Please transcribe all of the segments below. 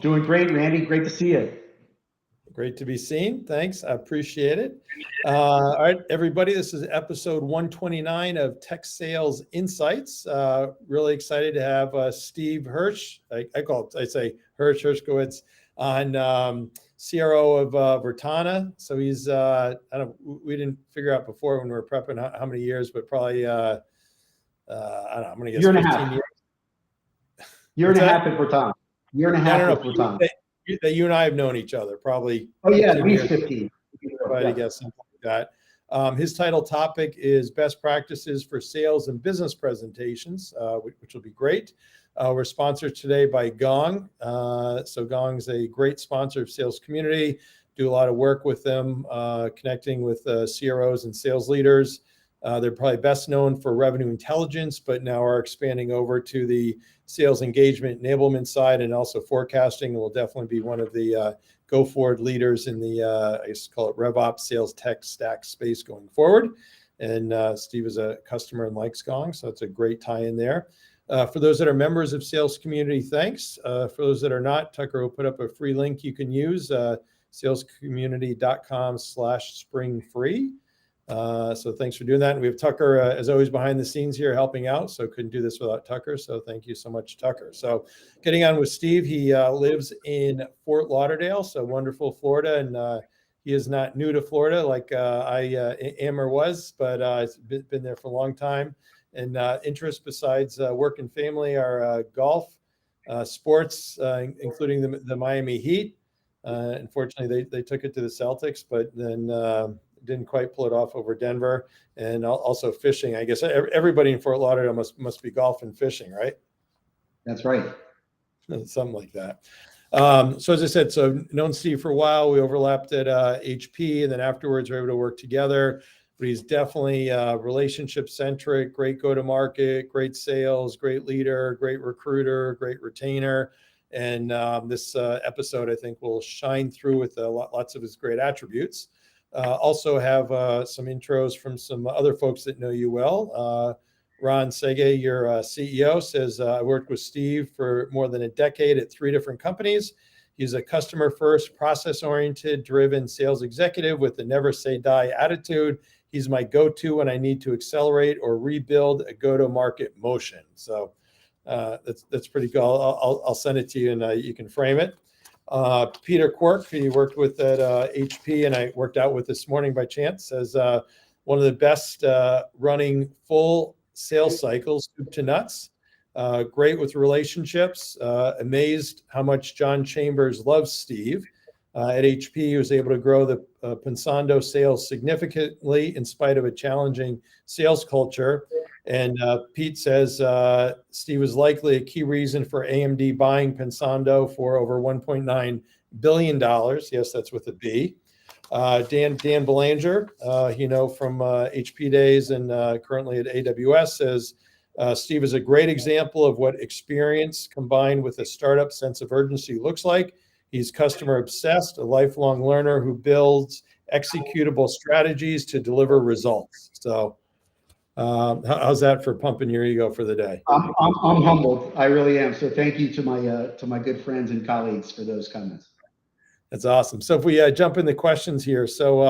Doing great, Randy. Great to see you. Great to be seen. Thanks. I appreciate it. All right, everybody, this is episode 129 of Tech Sales Insights. Really excited to have Steve Hersh. I say Hersh Hershkowitz on CRO of Virtana. So he's, we didn't figure out before when we were prepping how many years, but probably, I don't know, I'm going to guess 15 years. Year and a half at Virtana. Year and a half at Virtana. That you and I have known each other, probably. Oh yeah, at least 15. I guess something like that. His title topic is Best Practices for Sales and Business Presentations, which will be great. We're sponsored today by Gong. So Gong's a great sponsor of Sales Community. Do a lot of work with them, connecting with CROs and sales leaders. They're probably best known for revenue intelligence, but now are expanding over to the sales engagement enablement side and also forecasting. Will definitely be one of the go forward leaders in the, I guess call it RevOps sales tech stack space going forward. And Steve is a customer and likes Gong, so it's a great tie in there. For those that are members of Sales Community, thanks. For those that are not, Tucker will put up a free link you can use, salescommunity.com/springfree. So thanks for doing that. And we have Tucker, as always, behind the scenes here helping out. So couldn't do this without Tucker. So thank you so much, Tucker. So getting on with Steve, he lives in Fort Lauderdale, so wonderful Florida. And he is not new to Florida like I am or was, but it's been there for a long time. And interests besides work and family are golf, sports, including the Miami Heat. Unfortunately, they took it to the Celtics, but then didn't quite pull it off over Denver, and also fishing. I guess everybody in Fort Lauderdale must be golf and fishing, right? That's right. Something like that. So as I said, so known Steve for a while. We overlapped at HP, and then afterwards we were able to work together. But he's definitely relationship centric, great go-to-market, great sales, great leader, great recruiter, great retainer. And this episode, I think, will shine through with lots of his great attributes. Also have some intros from some other folks that know you well. Ron Sege, your CEO, says, I worked with Steve for more than a decade at 3 different companies. He's a customer-first, process-oriented, driven sales executive with a never-say-die attitude. He's my go-to when I need to accelerate or rebuild a go-to-market motion. So that's pretty cool. I'll send it to you, and you can frame it. Peter Quirk, who you worked with at HP, and I worked out with this morning by chance, says one of the best running full sales cycles, soup to nuts. Great with relationships. Amazed how much John Chambers loves Steve. At HP, he was able to grow the Pensando sales significantly in spite of a challenging sales culture. And Pete says Steve was likely a key reason for AMD buying Pensando for over $1.9 billion. Yes, that's with a B. Dan Belanger, from HP days and currently at AWS, says Steve is a great example of what experience combined with a startup sense of urgency looks like. He's customer obsessed, a lifelong learner who builds executable strategies to deliver results. So how's that for pumping your ego for the day? I'm humbled. I really am. So thank you to my good friends and colleagues for those comments. That's awesome. So if we jump into questions here. So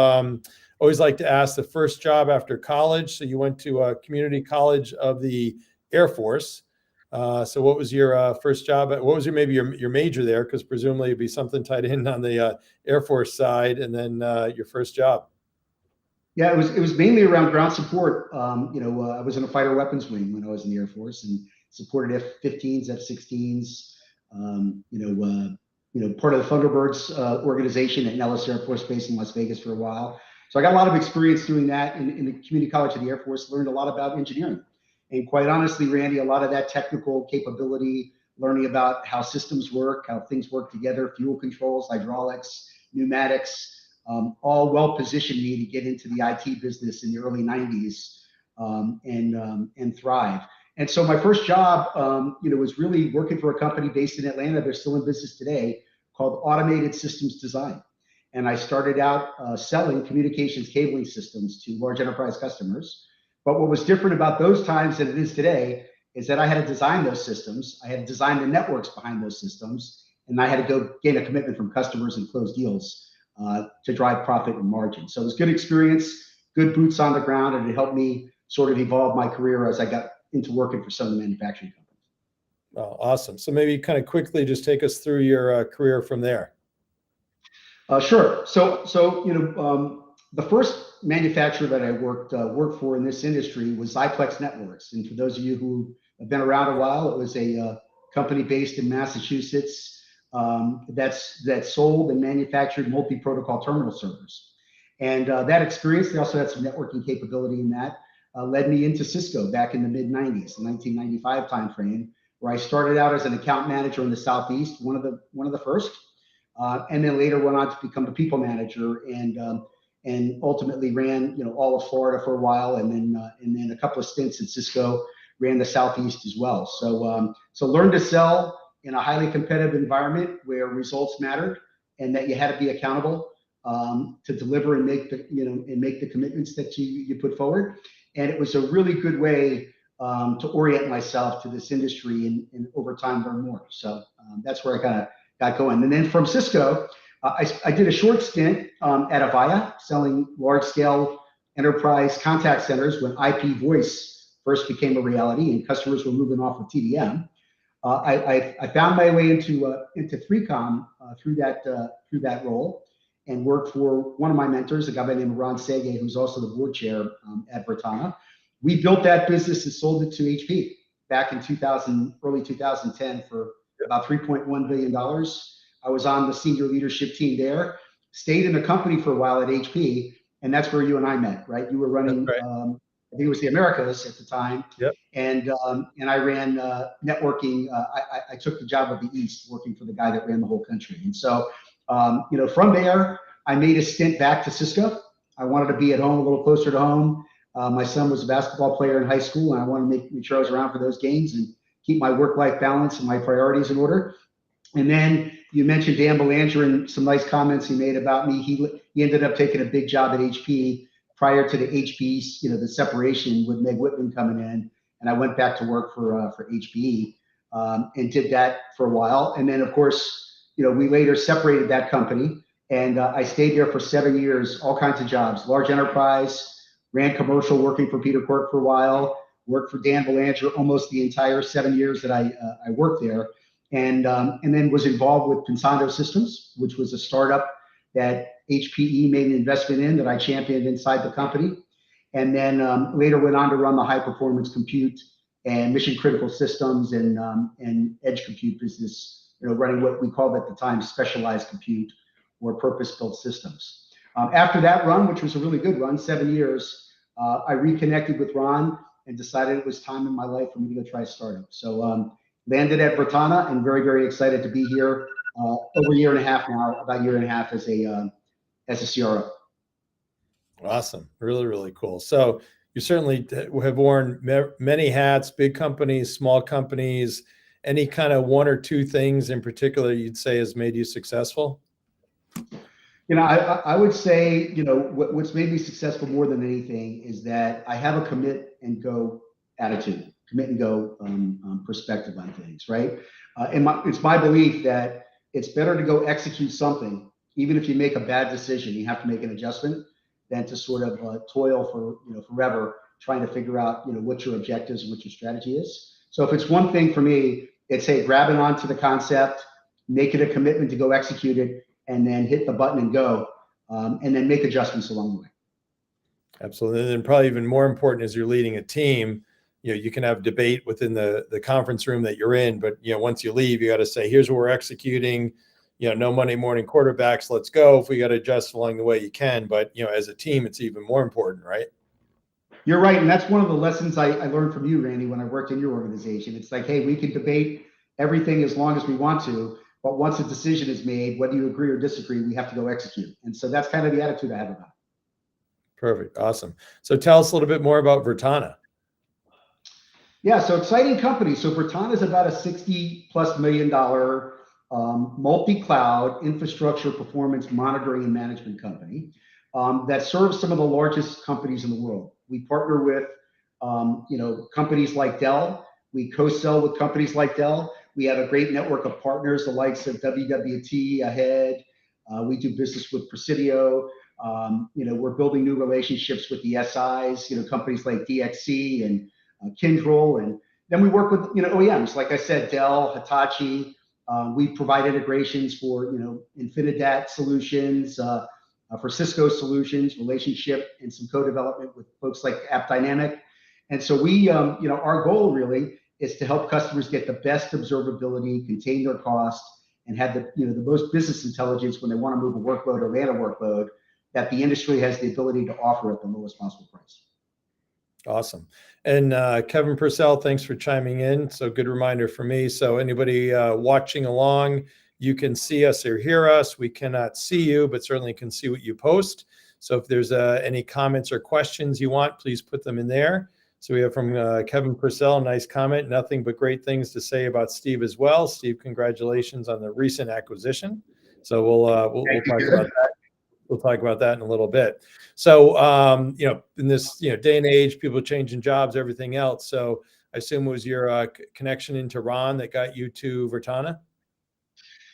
always like to ask the first job after college. So you went to Community College of the Air Force. So what was your first job? What was your major there? Because presumably it'd be something tied in on the Air Force side, and then your first job. Yeah, it was mainly around ground support. I was in a fighter weapons wing when I was in the Air Force and supported F-15s, F-16s. Part of the Thunderbirds organization at Nellis Air Force Base in Las Vegas for a while. So I got a lot of experience doing that in the Community College of the Air Force. Learned a lot about engineering, and quite honestly, Randy, a lot of that technical capability, learning about how systems work, how things work together, fuel controls, hydraulics, pneumatics. All well positioned me to get into the IT business in the early 90s and thrive. And so my first job, was really working for a company based in Atlanta. They're still in business today, called Automated Systems Design. And I started out selling communications cabling systems to large enterprise customers. But what was different about those times than it is today is that I had to design those systems. I had to design the networks behind those systems. and I had to go gain a commitment from customers and close deals to drive profit and margin. So it was good experience, good boots on the ground, and it helped me sort of evolve my career as I got into working for some of the manufacturing companies. Oh, awesome. So maybe kind of quickly just take us through your career from there. Sure. So the first manufacturer that I worked for in this industry was Xiplex Networks. And for those of you who have been around a while, it was a company based in Massachusetts that sold and manufactured multi-protocol terminal servers. And that experience, they also had some networking capability in that, led me into Cisco back in the mid-90s, the 1995 timeframe, where I started out as an account manager in the Southeast, one of the first, and then later went on to become the people manager and ultimately ran all of Florida for a while, and then a couple of stints at Cisco, ran the Southeast as well. So learned to sell in a highly competitive environment where results mattered and that you had to be accountable to deliver and make the commitments that you put forward. And it was a really good way to orient myself to this industry and over time learn more. So that's where I kind of got going. And then from Cisco, I did a short stint at Avaya, selling large-scale enterprise contact centers when IP voice first became a reality and customers were moving off of TDM. I found my way into 3Com through that role and worked for one of my mentors, a guy by the name of Ron Sege, who's also the board chair at Virtana. We built that business and sold it to HP back in early 2010 for about $3.1 billion. I was on the senior leadership team there, stayed in the company for a while at HP, and that's where you and I met, right? You were running, right. I think it was the Americas at the time. Yep. And I ran networking. I took the job of the East, working for the guy that ran the whole country. And so, from there, I made a stint back to Cisco. I wanted to be at home, a little closer to home. My son was a basketball player in high school, and I wanted to make sure I was around for those games and keep my work-life balance and my priorities in order. And then you mentioned Dan Belanger and some nice comments he made about me. He ended up taking a big job at HP prior to the HP's, the separation with Meg Whitman coming in. And I went back to work for HPE and did that for a while. And then, of course, we later separated that company. And I stayed there for 7 years, all kinds of jobs, large enterprise, ran commercial, working for Peter Quirk for a while, worked for Dan Belanger almost the entire 7 years that I worked there. And then was involved with Pensando Systems, which was a startup that HPE made an investment in that I championed inside the company. And then later went on to run the high performance compute and mission critical systems and edge compute business, running what we called at the time specialized compute or purpose built systems. After that run, which was a really good run, 7 years, I reconnected with Ron and decided it was time in my life for me to go try a startup. So landed at Virtana and very, very excited to be here over a year and a half now, about a year and a half as a CRO. Awesome. Really, really cool. So you certainly have worn many hats, big companies, small companies. Any kind of one or two things in particular you'd say has made you successful? I would say, what's made me successful more than anything is that I have a commit and go attitude, commit and go perspective on things, right? It's my belief that it's better to go execute something, even if you make a bad decision, you have to make an adjustment, than to sort of toil for forever trying to figure out what your objectives and what your strategy is. So if it's one thing for me, it's grabbing onto the concept, make it a commitment to go execute it, and then hit the button and go, and then make adjustments along the way. Absolutely. And then probably even more important as you're leading a team, you can have debate within the conference room that you're in, but once you leave, you got to say, here's what we're executing. No Monday morning quarterbacks. Let's go. If we got to adjust along the way, you can. But as a team, it's even more important, right? You're right, and that's one of the lessons I learned from you, Randy, when I worked in your organization. It's like, hey, we can debate everything as long as we want to, but once a decision is made, whether you agree or disagree, we have to go execute. And so that's kind of the attitude I have about it. Perfect. Awesome. So tell us a little bit more about Virtana. Yeah, so exciting company. So Virtana is about a $60+ million multi-cloud infrastructure performance monitoring and management company that serves some of the largest companies in the world. We partner with companies like Dell. We co-sell with companies like Dell. We have a great network of partners, the likes of WWT, Ahead. We do business with Presidio. We're building new relationships with the SIs, companies like DXC and Kyndryl. And then we work with, OEMs, like I said, Dell, Hitachi. We provide integrations for, Infinidat solutions, for Cisco solutions, relationship and some co-development with folks like AppDynamic. And so we, our goal really is to help customers get the best observability, contain their costs, and have the most business intelligence when they want to move a workload or land a workload that the industry has the ability to offer at the lowest possible price. Awesome. And Kevin Purcell, thanks for chiming in. So good reminder for me. So anybody watching along, you can see us or hear us. We cannot see you, but certainly can see what you post. So if there's any comments or questions you want, please put them in there. So we have from Kevin Purcell, nice comment. Nothing but great things to say about Steve as well. Steve, congratulations on the recent acquisition. So we'll talk about that. We'll talk about that in a little bit. So, in this, day and age, people changing jobs, everything else. So I assume it was your connection into Ron that got you to Virtana?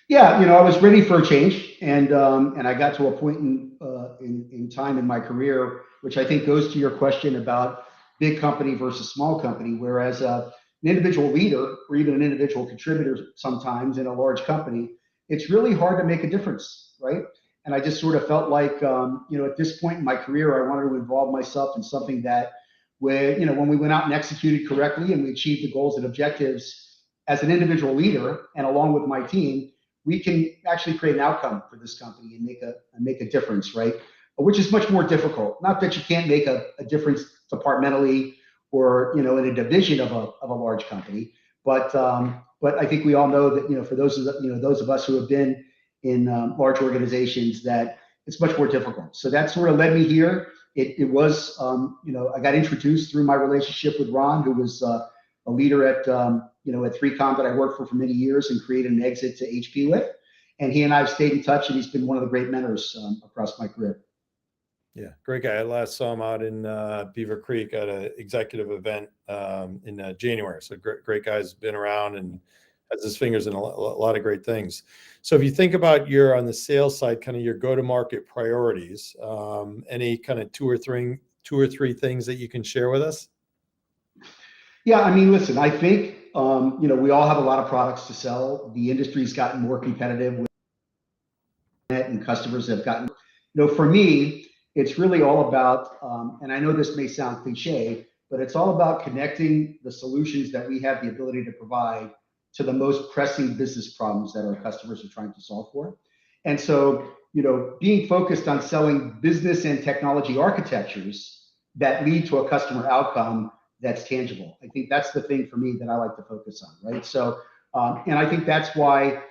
Yeah, I was ready for a change, and I got to a point in time in my career, which I think goes to your question about big company versus small company. Whereas an individual leader or even an individual contributor sometimes in a large company, it's really hard to make a difference, right? And I just sort of felt like, at this point in my career, I wanted to involve myself in something that, when we went out and executed correctly and we achieved the goals and objectives as an individual leader and along with my team, we can actually create an outcome for this company and make a difference, right? Which is much more difficult. Not that you can't make a difference departmentally or in a division of a large company, but I think we all know that for those of us who have been in large organizations, that it's much more difficult. So that sort of led me here. It was I got introduced through my relationship with Ron, who was a leader at 3Com that I worked for many years and created an exit to HP with. And he and I have stayed in touch, and he's been one of the great mentors across my career. Yeah, great guy. I last saw him out in Beaver Creek at an executive event in January. So great guy's been around and has his fingers in a lot of great things. So if you think about on the sales side, kind of your go-to-market priorities, any kind of two or three things that you can share with us? Yeah, I mean, listen, I think we all have a lot of products to sell. The industry's gotten more competitive with it, and customers have gotten. For me, it's really all about, and I know this may sound cliche, but it's all about connecting the solutions that we have the ability to provide to the most pressing business problems that our customers are trying to solve for. And so, being focused on selling business and technology architectures that lead to a customer outcome that's tangible. I think that's the thing for me that I like to focus on, right? So, and I think that's why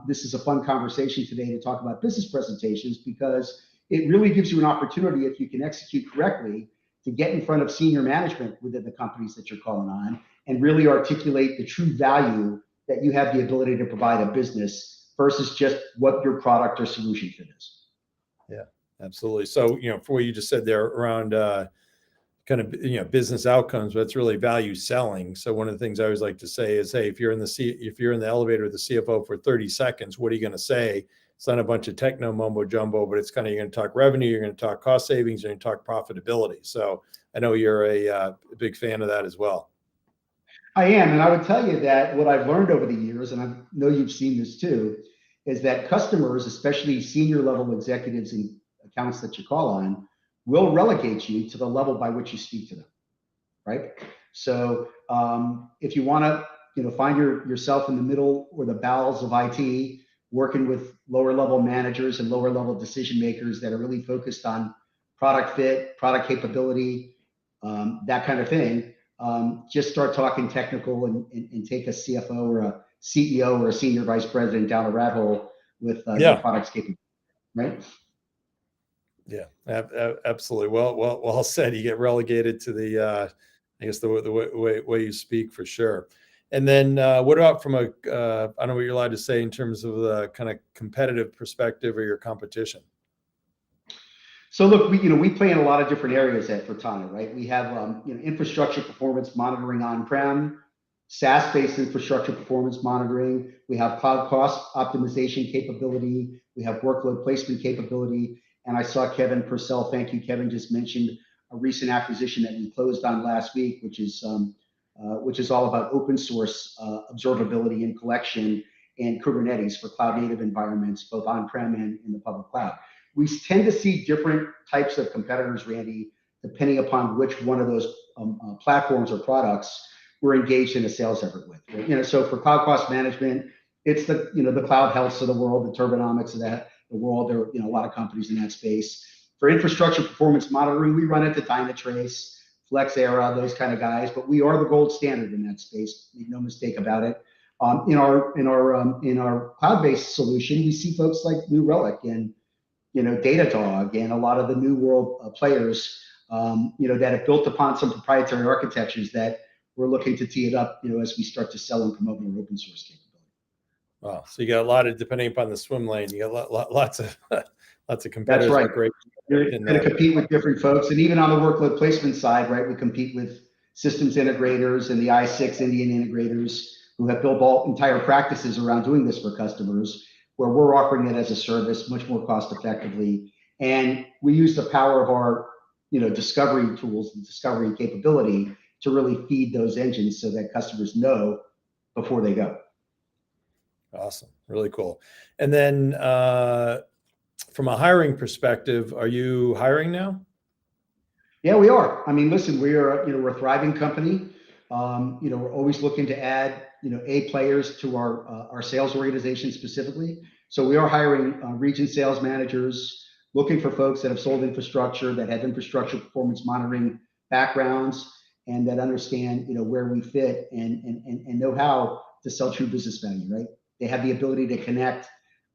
this is a fun conversation today to talk about business presentations, because it really gives you an opportunity, if you can execute correctly, to get in front of senior management within the companies that you're calling on and really articulate the true value that you have the ability to provide a business versus just what your product or solution fit is. Yeah, absolutely. So, for what you just said there around kind of, business outcomes, but it's really value selling. So one of the things I always like to say is, hey, if you're in the elevator with the CFO for 30 seconds, what are you going to say? It's not a bunch of techno mumbo jumbo, but it's kind of, you're going to talk revenue, you're going to talk cost savings, you're going to talk profitability. So I know you're a big fan of that as well. I am. And I would tell you that what I've learned over the years, and I know you've seen this too, is that customers, especially senior level executives and accounts that you call on, will relegate you to the level by which you speak to them, right? So if you want to find yourself in the middle or the bowels of IT, working with lower level managers and lower level decision makers that are really focused on product fit, product capability, that kind of thing, just start talking technical and take a CFO or a CEO or a senior vice president down a rat hole with your product's capability, right? Yeah, absolutely. Well said. You get relegated to the, I guess the way you speak, for sure. And then what about from I don't know what you're allowed to say in terms of the kind of competitive perspective or your competition? So look, we play in a lot of different areas at Virtana, right? We have infrastructure performance monitoring on-prem, SaaS-based infrastructure performance monitoring. We have cloud cost optimization capability. We have workload placement capability. And I saw Kevin Purcell, thank you, Kevin, just mentioned a recent acquisition that we closed on last week, which is all about open source observability and collection and Kubernetes for cloud native environments, both on-prem and in the public cloud. We tend to see different types of competitors, Randy, depending upon which one of those platforms or products we're engaged in a sales effort with. You know, so for cloud cost management, it's the, you know, the Cloud Healths of the world, the Turbonomics of the world. There are, you know, a lot of companies in that space. For infrastructure performance monitoring, we run into Dynatrace, Flexera, those kind of guys, but we are the gold standard in that space. Make no mistake about it. In our cloud-based solution, we see folks like New Relic and, you know, Datadog and a lot of the new world players, you know, that have built upon some proprietary architectures that we're looking to tee it up, you know, as we start to sell and promote more open source capability. Wow. So you got a lot of, depending upon the swim lane, you got lots of competitors. That's right. Great. You're going to compete with different folks. And even on the workload placement side, right, we compete with systems integrators and the I6 Indian integrators who have built all entire practices around doing this for customers, where we're offering it as a service much more cost effectively. And we use the power of our, you know, discovery tools and discovery capability to really feed those engines so that customers know before they go. Awesome. Really cool. And then from a hiring perspective, are you hiring now? Yeah, we are. I mean, listen, we are, you know, we're a thriving company. You know, we're always looking to add, you know, A players to our sales organization specifically. So we are hiring region sales managers, looking for folks that have sold infrastructure, that have infrastructure performance monitoring backgrounds, and that understand, you know, where we fit and know how to sell true business value, right? They have the ability to connect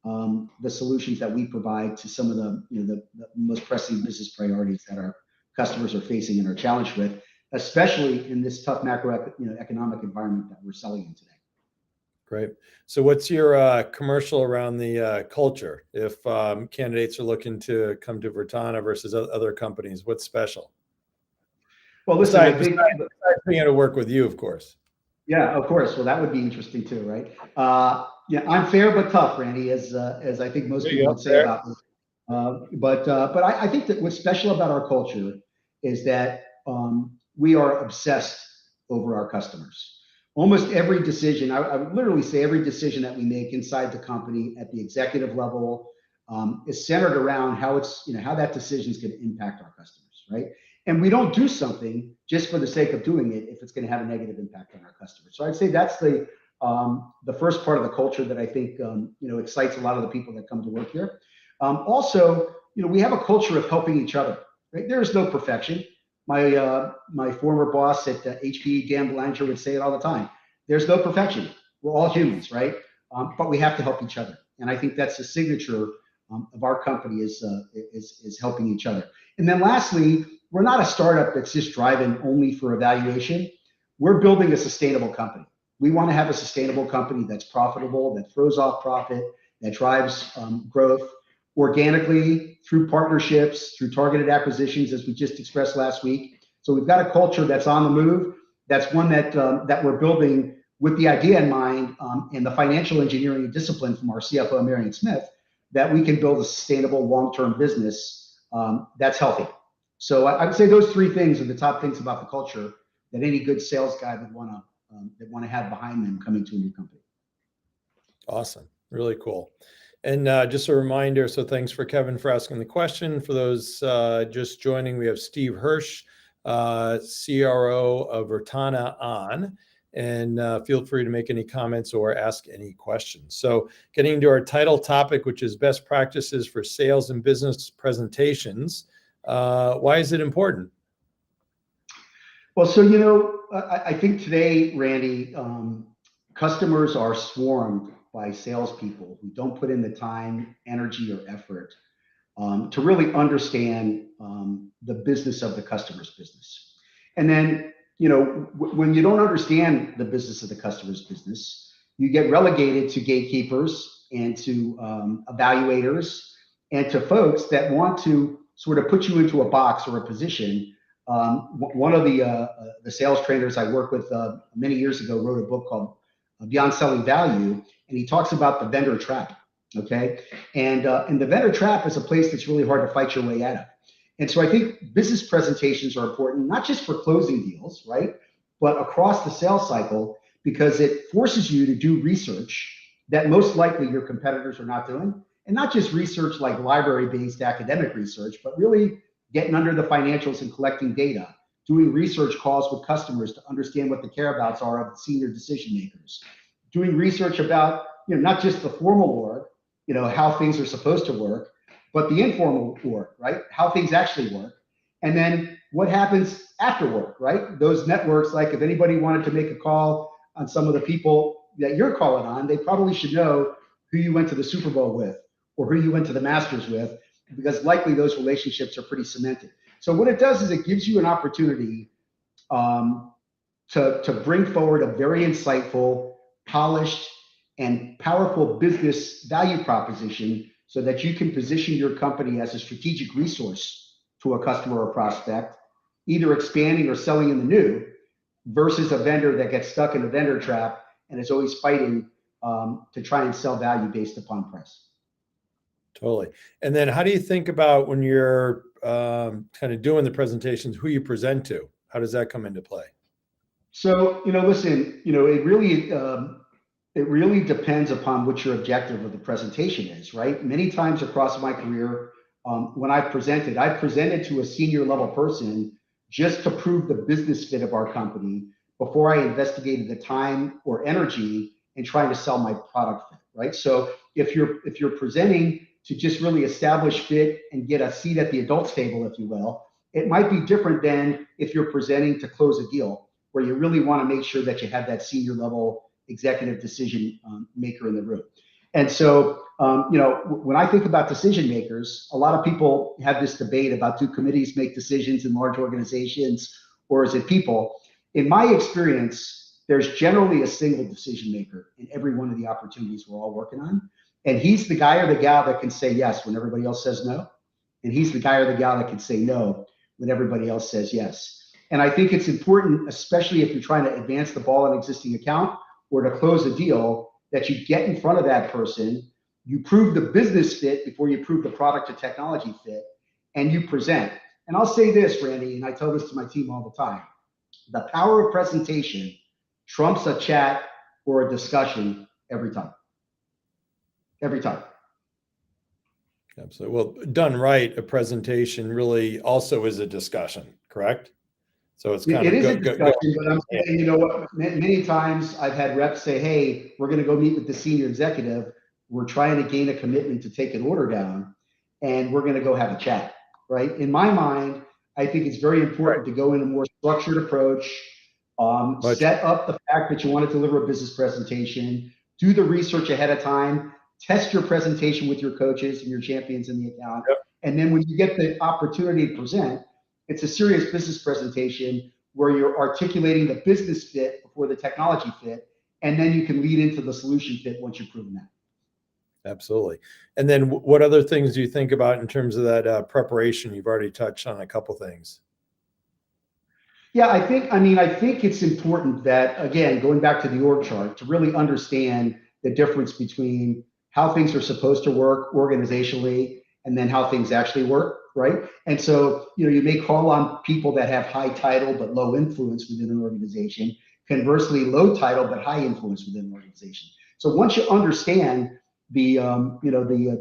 the solutions that we provide to some of the, you know, the most pressing business priorities that our customers are facing and are challenged with, especially in this tough macro, you know, economic environment that we're selling in today. Great. So what's your commercial around the culture? If candidates are looking to come to Virtana versus other companies, what's special? Well, listen, besides being able to work with you, of course. Yeah, of course. Well, that would be interesting too, right? Yeah, I'm fair but tough, Randy, as I think most people would say about me. But I think that what's special about our culture is that we are obsessed over our customers. Almost every decision, I would literally say every decision that we make inside the company at the executive level is centered around how it's, you know, how that decision is going to impact our customers, right? And we don't do something just for the sake of doing it if it's going to have a negative impact on our customers. So I'd say that's the first part of the culture that I think you know, excites a lot of the people that come to work here. Also, you know, we have a culture of helping each other, right? There is no perfection. My former boss at HP, Dan Belanger, would say it all the time. There's no perfection. We're all humans, right? But we have to help each other. And I think that's the signature of our company is helping each other. And then lastly, we're not a startup that's just driving only for evaluation. We're building a sustainable company. We want to have a sustainable company that's profitable, that throws off profit, that drives growth organically through partnerships, through targeted acquisitions, as we just expressed last week. So we've got a culture that's on the move. That's one that we're building with the idea in mind and the financial engineering and discipline from our CFO, Marion Smith, that we can build a sustainable long-term business that's healthy. So I would say those three things are the top things about the culture that any good sales guy would want to have behind them coming to a new company. Awesome. Really cool. And just a reminder, so thanks for Kevin for asking the question. For those just joining, we have Steve Hersh, CRO of Virtana on, and feel free to make any comments or ask any questions. So getting into our title topic, which is best practices for sales and business presentations. Why is it important? Well, so, you know, I think today, Randy, customers are swarmed by salespeople who don't put in the time, energy, or effort to really understand the business of the customer's business. And then, you know, when you don't understand the business of the customer's business, you get relegated to gatekeepers and to evaluators and to folks that want to sort of put you into a box or a position One of the sales trainers I worked with many years ago wrote a book called Beyond Selling Value, and he talks about the vendor trap. Okay, and the vendor trap is a place that's really hard to fight your way out of. And so I think business presentations are important, not just for closing deals, right, but across the sales cycle, because it forces you to do research that most likely your competitors are not doing. And not just research like library-based academic research, but really getting under the financials and collecting data, doing research calls with customers to understand what the care-abouts are of the senior decision makers, doing research about, not just the formal org, how things are supposed to work, but the informal work, right? How things actually work. And then what happens after work, right? Those networks, like if anybody wanted to make a call on some of the people that you're calling on, they probably should know who you went to the Super Bowl with or who you went to the Masters with, because likely those relationships are pretty cemented. So what it does is it gives you an opportunity to bring forward a very insightful, polished, and powerful business value proposition so that you can position your company as a strategic resource to a customer or prospect, either expanding or selling in the new, versus a vendor that gets stuck in a vendor trap and is always fighting to try and sell value based upon price. Totally. And then how do you think about when you're kind of doing the presentations, who you present to? How does that come into play? So, listen, it really depends upon what your objective of the presentation is, right? Many times across my career, when I presented to a senior level person just to prove the business fit of our company before I investigated the time or energy in trying to sell my product fit, right? So if you're presenting to just really establish fit and get a seat at the adults table, if you will, it might be different than if you're presenting to close a deal, where you really want to make sure that you have that senior level executive decision maker in the room. And so, when I think about decision makers, a lot of people have this debate about, do committees make decisions in large organizations, or is it people? In my experience, there's generally a single decision maker in every one of the opportunities we're all working on. And he's the guy or the gal that can say yes when everybody else says no. And he's the guy or the gal that can say no when everybody else says yes. And I think it's important, especially if you're trying to advance the ball in an existing account or to close a deal, that you get in front of that person, you prove the business fit before you prove the product or technology fit, and you present. And I'll say this, Randy, and I tell this to my team all the time: the power of presentation trumps a chat or a discussion every time. Every time. Absolutely. Well, done right, a presentation really also is a discussion, correct? So it's kind It of is a discussion, but I'm saying, you know what, many times I've had reps say, hey, we're going to go meet with the senior executive. We're trying to gain a commitment to take an order down, and we're going to go have a chat, right? In my mind, I think it's very important to go in a more structured approach, set up the fact that you want to deliver a business presentation, do the research ahead of time, test your presentation with your coaches and your champions in the account. Yep. And then when you get the opportunity to present, it's a serious business presentation where you're articulating the business fit before the technology fit, and then you can lead into the solution fit once you've proven that. Absolutely. And then what other things do you think about in terms of that preparation? You've already touched on a couple things. Yeah, I think it's important that, again, going back to the org chart, to really understand the difference between how things are supposed to work organizationally and then how things actually work, right? And so, you may call on people that have high title but low influence within an organization. Conversely, low title but high influence within an organization. So once you understand the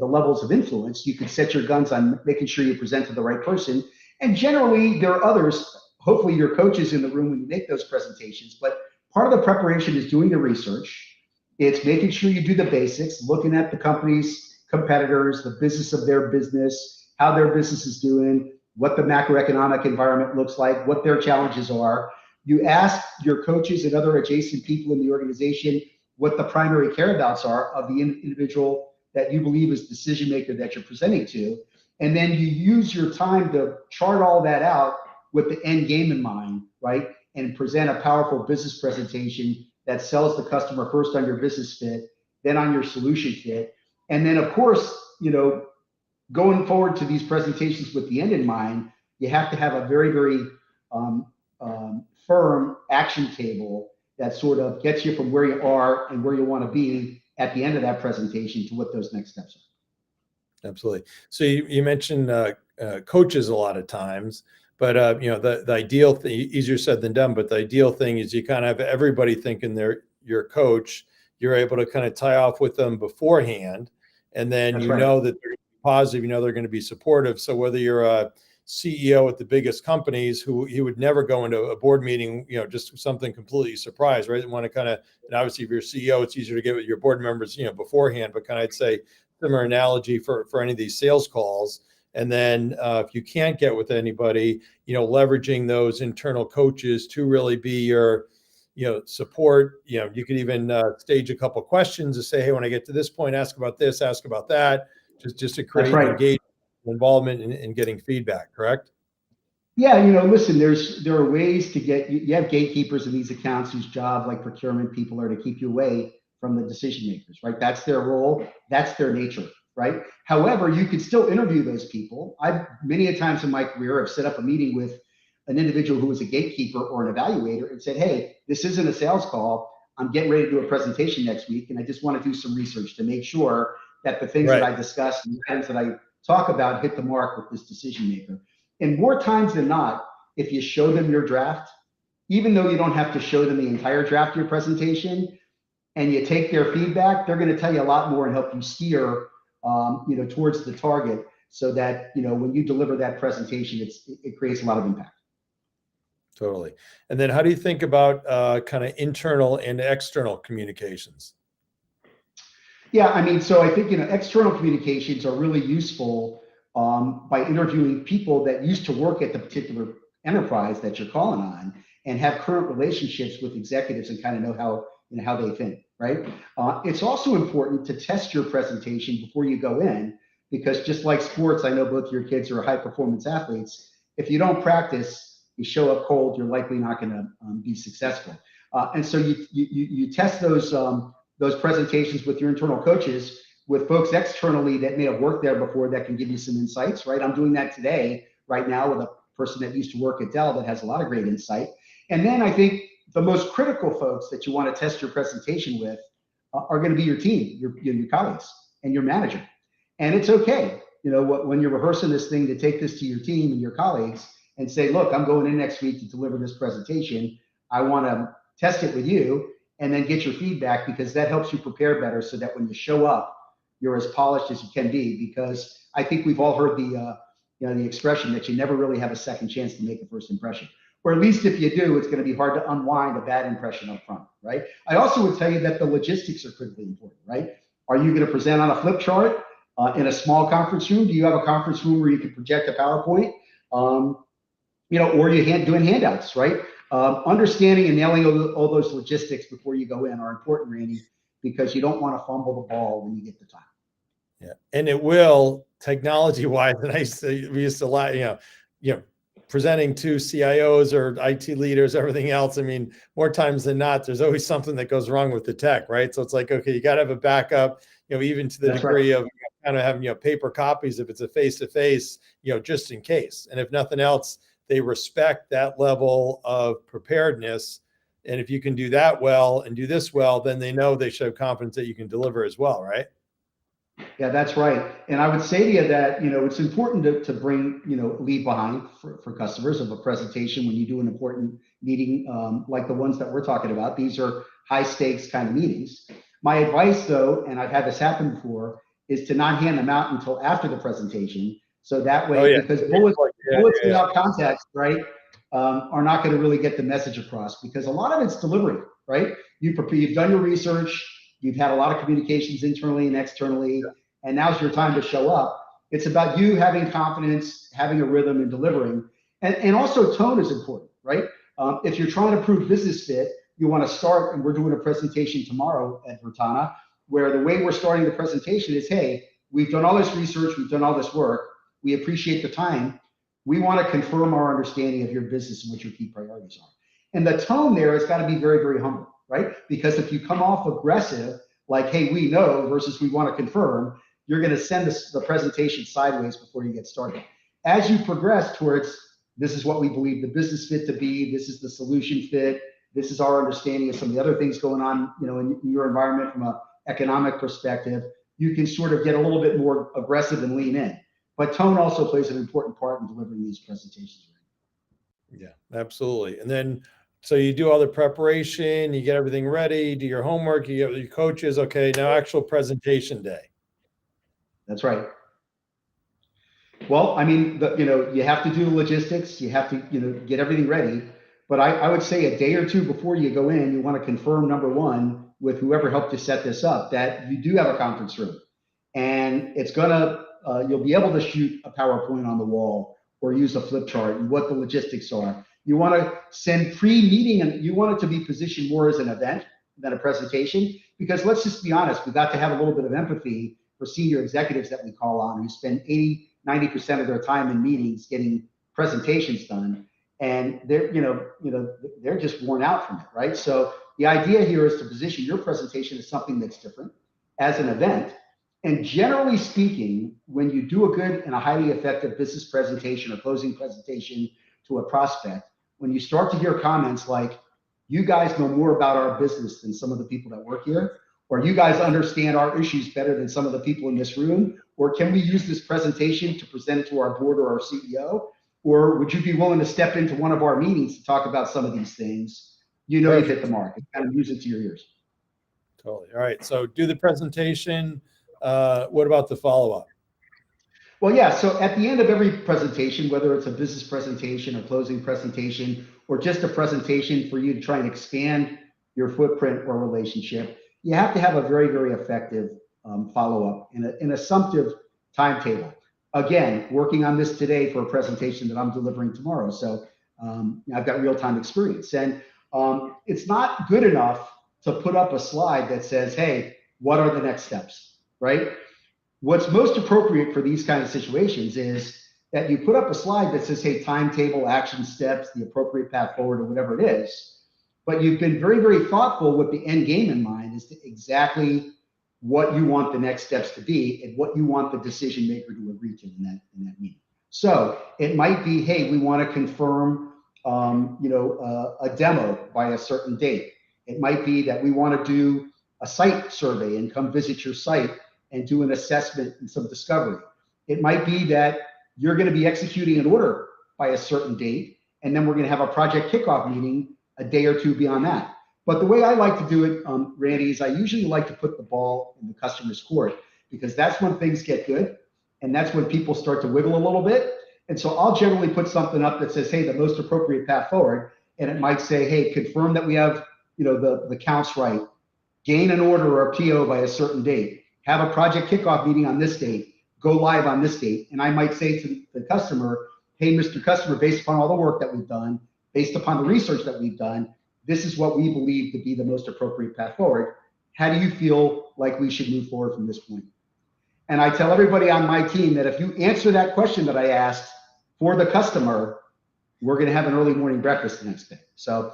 levels of influence, you can set your guns on making sure you present to the right person. And generally, there are others, hopefully your coaches in the room when you make those presentations. But part of the preparation is doing the research. It's making sure you do the basics, looking at the company's competitors, the business of their business, how their business is doing, what the macroeconomic environment looks like, what their challenges are. You ask your coaches and other adjacent people in the organization what the primary care abouts are of the individual that you believe is decision maker that you're presenting to. And then you use your time to chart all that out with the end game in mind, right? And present a powerful business presentation that sells the customer first on your business fit, then on your solution fit. And then, of course, going forward to these presentations with the end in mind, you have to have a very, very firm action table that sort of gets you from where you are and where you want to be at the end of that presentation to what those next steps are. Absolutely. So you mentioned coaches a lot of times, but you know, the ideal thing, easier said than done, but the ideal thing is you kind of have everybody thinking they're your coach. You're able to kind of tie off with them beforehand, and then That's you right. know that they're positive, you know they're going to be supportive. So whether you're a CEO at the biggest companies who he would never go into a board meeting, you know, just something completely surprise, right? You want to kind of, and obviously if you're CEO, it's easier to get with your board members, you know, beforehand, but kind of I'd say similar analogy for any of these sales calls. And then if you can't get with anybody, you know, leveraging those internal coaches to really be your, you know, support. You know, you could even stage a couple of questions to say, hey, when I get to this point, ask about this, ask about that, just to That's create right. engagement, involvement in getting feedback, correct? Yeah, you know, listen, there are ways to get, you have gatekeepers in these accounts whose job, like procurement people, are to keep you away from the decision makers, right? That's their role, that's their nature, right? However, you could still interview those people. I've many a times in my career have set up a meeting with an individual who was a gatekeeper or an evaluator and said, hey, this isn't a sales call. I'm getting ready to do a presentation next week, and I just want to do some research to make sure that the things that Right. I discussed and the items that I talk about hit the mark with this decision maker. And more times than not, if you show them your draft, even though you don't have to show them the entire draft of your presentation, and you take their feedback, they're going to tell you a lot more and help you steer, you know, towards the target, so that, you know, when you deliver that presentation, it creates a lot of impact. Totally. And then how do you think about kind of internal and external communications? Yeah, I mean, so I think, you know, external communications are really useful by interviewing people that used to work at the particular enterprise that you're calling on and have current relationships with executives and kind of know how, you know, how they think, right? It's also important to test your presentation before you go in, because just like sports, I know both your kids are high performance athletes. If you don't practice, you show up cold, you're likely not going to be successful. And so you test those presentations with your internal coaches, with folks externally that may have worked there before that can give you some insights, right? I'm doing that today, right now, with a person that used to work at Dell that has a lot of great insight. And then I think the most critical folks that you want to test your presentation with are going to be your team, your colleagues, and your manager. And it's okay, you know, when you're rehearsing this thing, to take this to your team and your colleagues and say, look, I'm going in next week to deliver this presentation. I want to test it with you, and then get your feedback, because that helps you prepare better, so that when you show up, you're as polished as you can be. Because I think we've all heard the the expression that you never really have a second chance to make a first impression, or at least if you do, it's going to be hard to unwind a bad impression up front, right? I also would tell you that the logistics are critically important, right? Are you going to present on a flip chart in a small conference room? Do you have a conference room where you can project a PowerPoint? Or are you doing handouts, right? Understanding and nailing all those logistics before you go in are important, Randy, because you don't want to fumble the ball when you get the time. Yeah, and it will, technology-wise. And we used to lie, presenting to CIOs or IT leaders, everything else. I mean, more times than not, there's always something that goes wrong with the tech, right? So it's like, okay, you got to have a backup, even to the That's degree right. of kind of having, paper copies if it's a face-to-face, just in case. And if nothing else, they respect that level of preparedness. And if you can do that well and do this well, then they know they should have confidence that you can deliver as well, right? Yeah, that's right. And I would say to you that, it's important to bring, leave behind for customers of a presentation when you do an important meeting, like the ones that we're talking about. These are high stakes kind of meetings. My advice, though, and I've had this happen before, is to not hand them out until after the presentation. So that way, because bullets without context, right, are not going to really get the message across, because a lot of it's delivery, right? You've done your research, you've had a lot of communications internally and externally, and now's your time to show up. It's about you having confidence, having a rhythm, and delivering. And also tone is important, right? If you're trying to prove business fit, you want to start, and we're doing a presentation tomorrow at Virtana, where the way we're starting the presentation is, hey, we've done all this research, we've done all this work, we appreciate the time. We want to confirm our understanding of your business and what your key priorities are. And the tone there has got to be very, very humble, right? Because if you come off aggressive, like, hey, we know, versus we want to confirm, you're going to send the presentation sideways before you get started. As you progress towards This is what we believe the business fit to be. This is the solution fit. This is our understanding of some of the other things going on, in your environment from an economic perspective. You can sort of get a little bit more aggressive and lean in. But tone also plays an important part in delivering these presentations. Yeah, absolutely. And then, so you do all the preparation, you get everything ready, do your homework, you get with your coaches. Okay, now actual presentation day. That's right. Well, I mean, you have to do the logistics. You have to, get everything ready. But I would say a day or two before you go in, you want to confirm, number one, with whoever helped you set this up, that you do have a conference room. And it's you'll be able to shoot a PowerPoint on the wall or use a flip chart and what the logistics are. You want to send pre-meeting, and you want it to be positioned more as an event than a presentation, because let's just be honest, we've got to have a little bit of empathy for senior executives that we call on who spend 80-90% of their time in meetings getting presentations done, and they're they're just worn out from it, right? So the idea here is to position your presentation as something that's different, as an event. And generally speaking, when you do a good and a highly effective business presentation or closing presentation to a prospect, when you start to hear comments like, you guys know more about our business than some of the people that work here, or you guys understand our issues better than some of the people in this room, or can we use this presentation to present it to our board or our CEO, or would you be willing to step into one of our meetings to talk about some of these things? You've hit the mark. It's kind of music to your ears. Totally. All right. So do the presentation. What about the follow-up? Well, yeah. So at the end of every presentation, whether it's a business presentation or closing presentation, or just a presentation for you to try and expand your footprint or relationship, you have to have a very, very effective follow-up in an assumptive timetable. Again, working on this today for a presentation that I'm delivering tomorrow. So I've got real-time experience. And it's not good enough to put up a slide that says, hey, what are the next steps, right? What's most appropriate for these kind of situations is that you put up a slide that says, hey, timetable, action steps, the appropriate path forward, or whatever it is. But you've been very, very thoughtful with the end game in mind as to exactly what you want the next steps to be and what you want the decision maker to agree to in that meeting. So it might be, hey, we want to confirm a demo by a certain date. It might be that we want to do a site survey and come visit your site and do an assessment and some discovery. It might be that you're going to be executing an order by a certain date, and then we're going to have a project kickoff meeting a day or two beyond that. But the way I like to do it, Randy, is I usually like to put the ball in the customer's court, because that's when things get good, and that's when people start to wiggle a little bit. And so I'll generally put something up that says, hey, the most appropriate path forward, and it might say, hey, confirm that we have the counts right, gain an order or a PO by a certain date, have a project kickoff meeting on this date, go live on this date. And I might say to the customer, hey, Mr. Customer, based upon all the work that we've done, based upon the research that we've done, this is what we believe to be the most appropriate path forward. How do you feel like we should move forward from this point? And I tell everybody on my team that if you answer that question that I asked for the customer, we're going to have an early morning breakfast the next day. So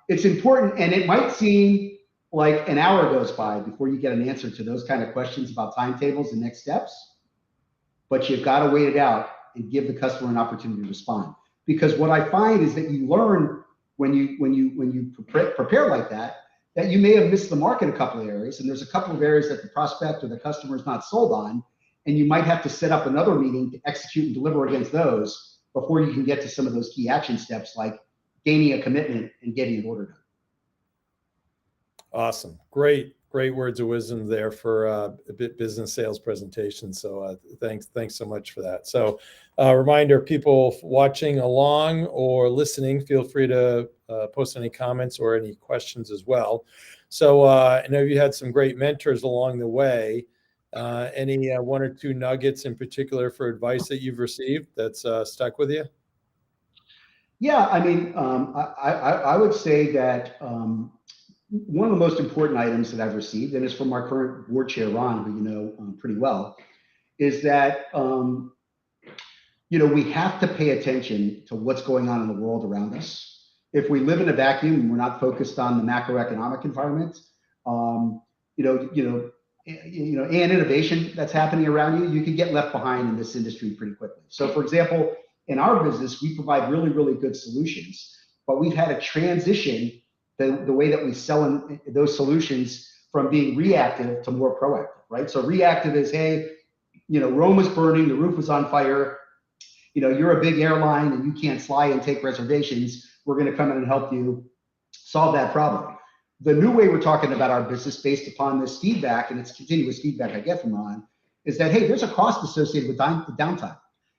it's important, and it might seem like an hour goes by before you get an answer to those kind of questions about timetables and next steps, but you've got to wait it out and give the customer an opportunity to respond. Because what I find is that you learn when you prepare like that you may have missed the mark in a couple of areas, and there's a couple of areas that the prospect or the customer is not sold on, and you might have to set up another meeting to execute and deliver against those before you can get to some of those key action steps like gaining a commitment and getting an order done. Awesome. Great words of wisdom there for a business sales presentation. So thanks so much for that. So reminder, people watching along or listening, feel free to post any comments or any questions as well. So I know you had some great mentors along the way. Any one or two nuggets in particular for advice that you've received that's stuck with you? Yeah, I mean, I would say that one of the most important items that I've received, and it's from our current board chair, Ron, who you know pretty well, is that we have to pay attention to what's going on in the world around us. If we live in a vacuum and we're not focused on the macroeconomic environment, and innovation that's happening around you, you can get left behind in this industry pretty quickly. So, for example, in our business, we provide really, really good solutions, but we've had to transition the way that we sell in those solutions from being reactive to more proactive, right? So reactive is, hey, Rome was burning, the roof was on fire, you're a big airline and you can't fly and take reservations. We're going to come in and help you solve that problem. The new way we're talking about our business based upon this feedback, and it's continuous feedback I get from Ron, is that, hey, there's a cost associated with downtime.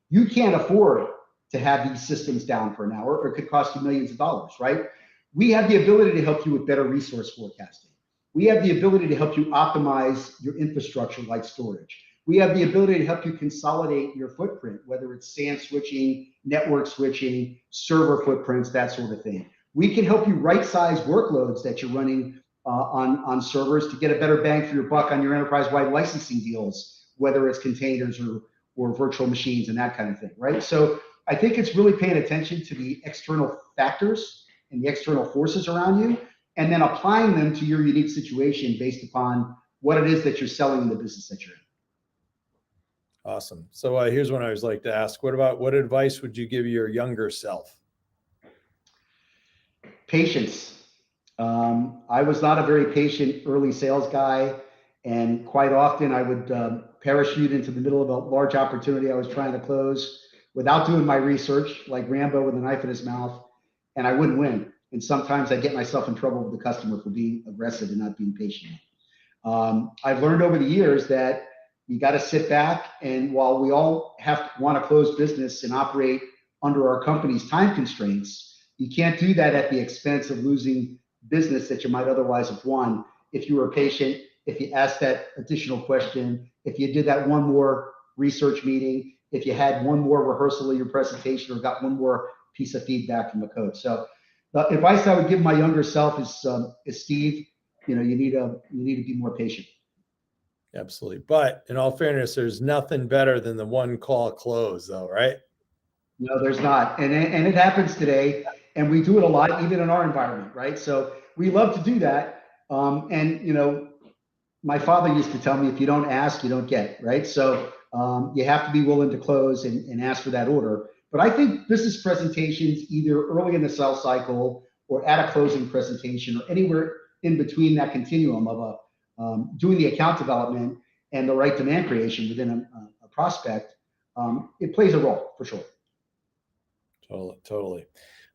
You can't afford to have these systems down for an hour, or it could cost you millions of dollars, right? We have the ability to help you with better resource forecasting. We have the ability to help you optimize your infrastructure like storage. We have the ability to help you consolidate your footprint, whether it's SAN switching, network switching, server footprints, that sort of thing. We can help you right-size workloads that you're running on servers to get a better bang for your buck on your enterprise-wide licensing deals, whether it's containers or virtual machines and that kind of thing, right? So I think it's really paying attention to the external factors and the external forces around you, and then applying them to your unique situation based upon what it is that you're selling in the business that you're in. Awesome. So here's one I always like to ask. What advice would you give your younger self? Patience. I was not a very patient early sales guy, and quite often I would parachute into the middle of a large opportunity I was trying to close without doing my research, like Rambo with a knife in his mouth, and I wouldn't win. And sometimes I get myself in trouble with the customer for being aggressive and not being patient. I've learned over the years that you got to sit back, and while we all want to close business and operate under our company's time constraints, you can't do that at the expense of losing business that you might otherwise have won if you were patient, if you asked that additional question, if you did that one more research meeting, if you had one more rehearsal of your presentation or got one more piece of feedback from the coach. So the advice I would give my younger self is Steve, you need to be more patient. Absolutely. But in all fairness, there's nothing better than the one call close though, right? No, there's not. And it happens today, and we do it a lot, even in our environment, right? So we love to do that. My father used to tell me, if you don't ask, you don't get, right? So you have to be willing to close and ask for that order. But I think business presentations, either early in the sales cycle or at a closing presentation or anywhere in between that continuum of doing the account development and the right demand creation within a prospect, it plays a role for sure. Totally.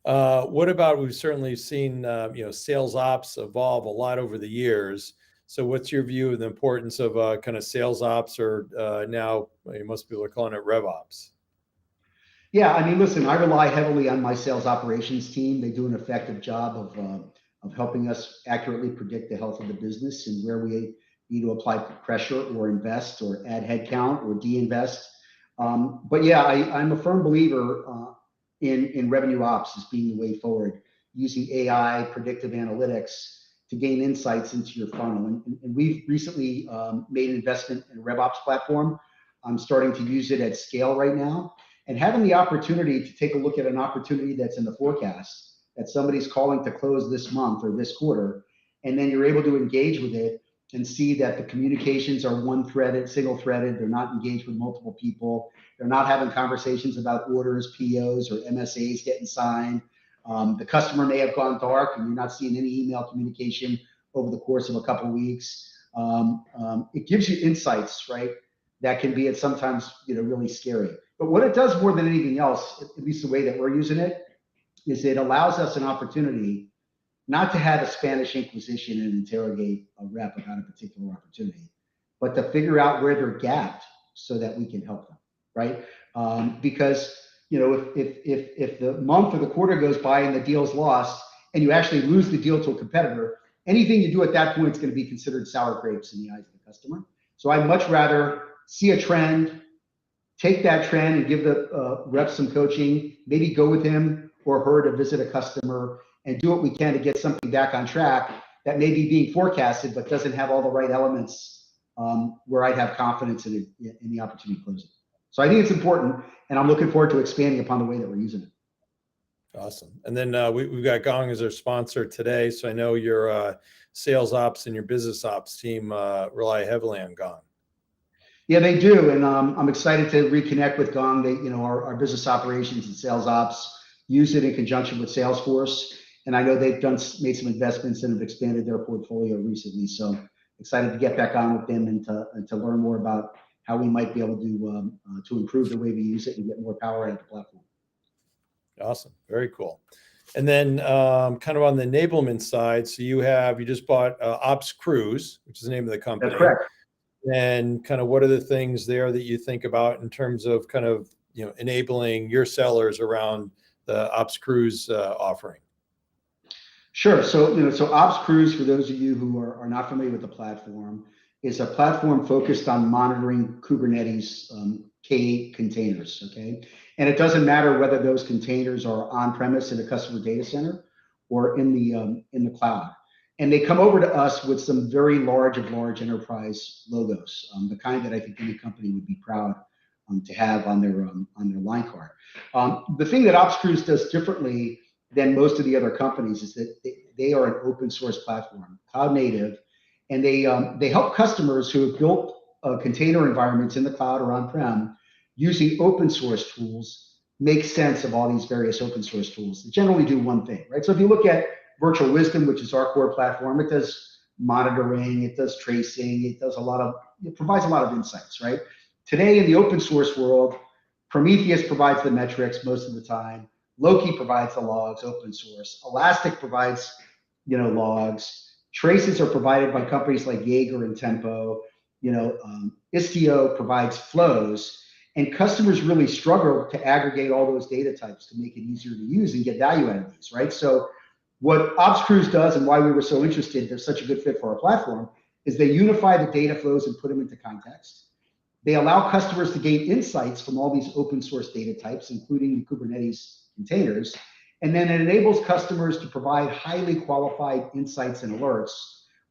What about, we've certainly seen, sales ops evolve a lot over the years. So what's your view of the importance of kind of sales ops, or now most people are calling it rev ops? Yeah, I mean, listen, I rely heavily on my sales operations team. They do an effective job of helping us accurately predict the health of the business and where we need to apply pressure or invest or add headcount or de-invest. But yeah, I'm a firm believer in revenue ops as being the way forward, using AI, predictive analytics to gain insights into your funnel. And we've recently made an investment in a RevOps platform. I'm starting to use it at scale right now. And having the opportunity to take a look at an opportunity that's in the forecast that somebody's calling to close this month or this quarter, and then you're able to engage with it and see that the communications are one-threaded, single-threaded. They're not engaged with multiple people. They're not having conversations about orders, POs, or MSAs getting signed. The customer may have gone dark and you're not seeing any email communication over the course of a couple of weeks. It gives you insights, right? That can be at sometimes, really scary. But what it does more than anything else, at least the way that we're using it, is it allows us an opportunity not to have a Spanish Inquisition and interrogate a rep about a particular opportunity, but to figure out where they're gapped so that we can help them, right? Because if the month or the quarter goes by and the deal's lost and you actually lose the deal to a competitor, anything you do at that point is going to be considered sour grapes in the eyes of the customer. So I'd much rather see a trend, take that trend and give the rep some coaching, maybe go with him or her to visit a customer and do what we can to get something back on track that may be being forecasted but doesn't have all the right elements where I'd have confidence in the opportunity closing. So I think it's important, and I'm looking forward to expanding upon the way that we're using it. Awesome. And then we've got Gong as our sponsor today. So I know your sales ops and your business ops team rely heavily on Gong. Yeah, they do, and I'm excited to reconnect with Gong. They, our business operations and sales ops use it in conjunction with Salesforce, and I know they've made some investments and have expanded their portfolio recently. So excited to get back on with them and to learn more about how we might be able to improve the way we use it and get more power out of the platform. Awesome. Very cool. And then kind of on the enablement side, so you just bought Ops Cruise, which is the name of the company. That's correct. And kind of what are the things there that you think about in terms of kind of, enabling your sellers around the Ops Cruise offering? Sure. So Ops Cruise, for those of you who are not familiar with the platform, is a platform focused on monitoring Kubernetes K containers. Okay, and it doesn't matter whether those containers are on premise in a customer data center or in the cloud. And they come over to us with some very large enterprise logos, the kind that I think any company would be proud to have on their line card. The thing that Ops Cruise does differently than most of the other companies is that they are an open source platform, cloud native, and they help customers who have built container environments in the cloud or on-prem using open source tools make sense of all these various open source tools that generally do one thing, right? So if you look at Virtual Wisdom, which is our core platform, it does monitoring, it does tracing, it provides a lot of insights, right? Today in the open source world, Prometheus provides the metrics most of the time. Loki provides the logs, open source. Elastic provides, logs. Traces are provided by companies like Jaeger and Tempo. Istio provides flows, and customers really struggle to aggregate all those data types to make it easier to use and get value out of these, right? So what Ops Cruise does, and why we were so interested, they're such a good fit for our platform, is they unify the data flows and put them into context. They allow customers to gain insights from all these open source data types, including the Kubernetes containers. And then it enables customers to provide highly qualified insights and alerts